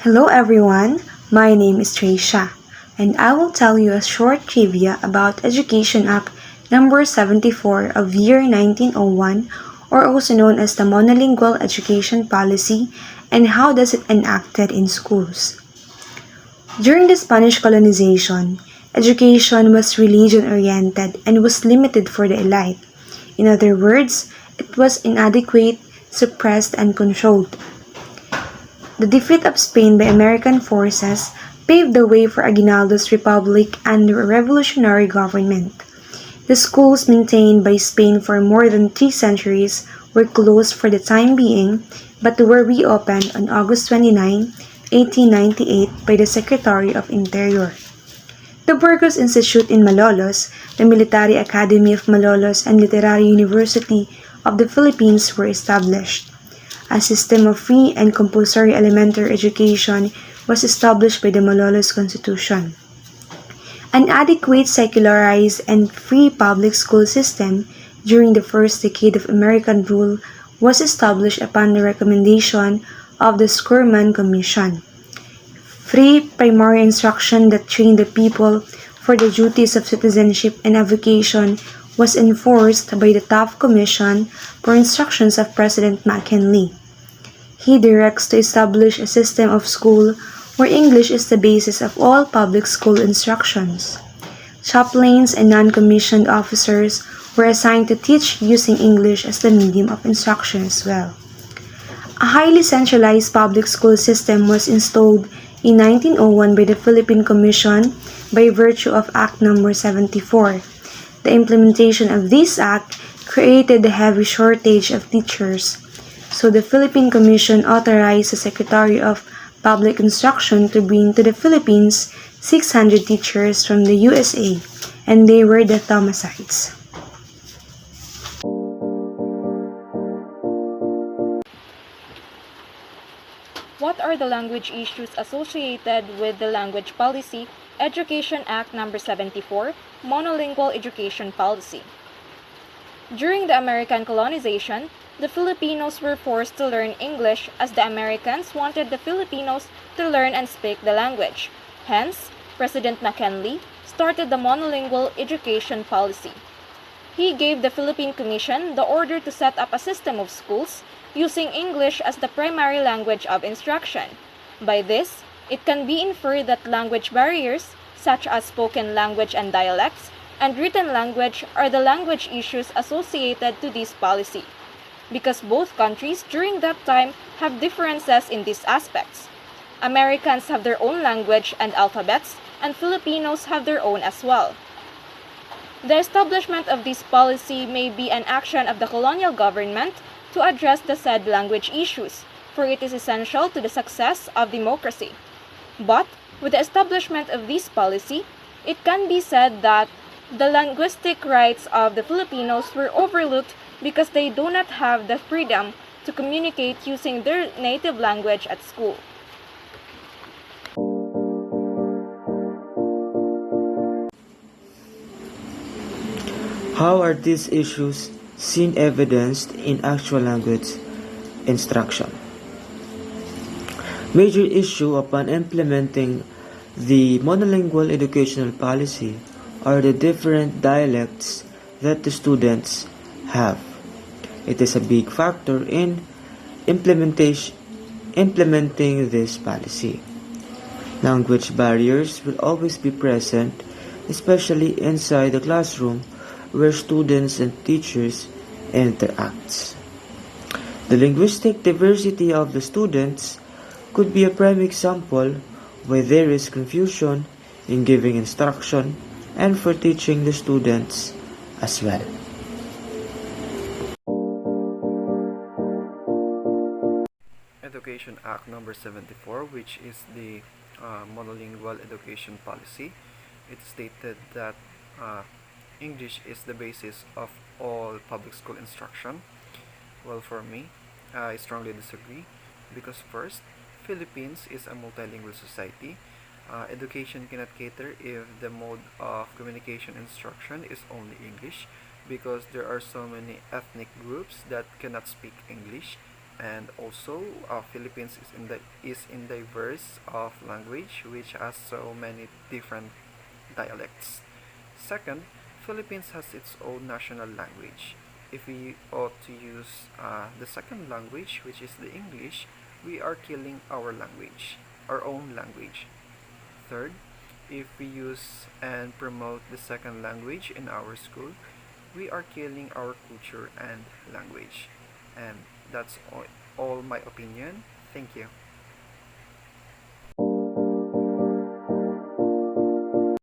Hello everyone, my name is Tricia, and I will tell you a short trivia about Education Act number 74 of year 1901, or also known as the Monolingual Education Policy, and how does it enacted in schools. During the Spanish colonization, education was religion-oriented and was limited for the elite. In other words, it was inadequate, suppressed, and controlled. The defeat of Spain by American forces paved the way for Aguinaldo's republic under a revolutionary government. The schools maintained by Spain for more than 3 centuries were closed for the time being, but were reopened on August 29, 1898 by the Secretary of Interior. The Burgos Institute in Malolos, the Military Academy of Malolos, and Literary University of the Philippines were established. A system of free and compulsory elementary education was established by the Malolos Constitution. An adequate secularized and free public school system during the first decade of American rule was established upon the recommendation of the Schuurman Commission. Free primary instruction that trained the people for the duties of citizenship and avocation was enforced by the Taft Commission per instructions of President McKinley. He directs to establish a system of school where English is the basis of all public school instructions. Chaplains and non-commissioned officers were assigned to teach using English as the medium of instruction as well. A highly centralized public school system was installed in 1901 by the Philippine Commission by virtue of Act No. 74. The implementation of this act created a heavy shortage of teachers, so the Philippine Commission authorized the Secretary of Public Instruction to bring to the Philippines 600 teachers from the USA, and they were the Thomasites. What are the language issues associated with the Language Policy, Education Act No. 74, Monolingual Education Policy? During the American colonization, the Filipinos were forced to learn English as the Americans wanted the Filipinos to learn and speak the language. Hence, President McKinley started the monolingual education policy. He gave the Philippine Commission the order to set up a system of schools using English as the primary language of instruction. By this, it can be inferred that language barriers, such as spoken language and dialects, and written language are the language issues associated to this policy, because both countries during that time have differences in these aspects. Americans have their own language and alphabets, and Filipinos have their own as well. The establishment of this policy may be an action of the colonial government to address the said language issues, for it is essential to the success of democracy. But, with the establishment of this policy, it can be said that the linguistic rights of the Filipinos were overlooked because they do not have the freedom to communicate using their native language at school. How are these issues seen evidenced in actual language instruction? Major issue upon implementing the monolingual educational policy are the different dialects that the students have. It is a big factor in implementing this policy. Language barriers will always be present, especially inside the classroom where students and teachers interact. The linguistic diversity of the students could be a prime example where there is confusion in giving instruction and for teaching the students as well. Education Act number 74, which is the monolingual education policy. It stated that English is the basis of all public school instruction. Well, for me, I strongly disagree because first, Philippines is a multilingual society. Education cannot cater if the mode of communication instruction is only English because there are so many ethnic groups that cannot speak English, And also, Philippines is in diverse of language, which has so many different dialects. Second, Philippines has its own national language. If we ought to use the second language, which is the English, we are killing our own language. Third, if we use and promote the second language in our school, we are killing our culture and language. And that's all my opinion. Thank you.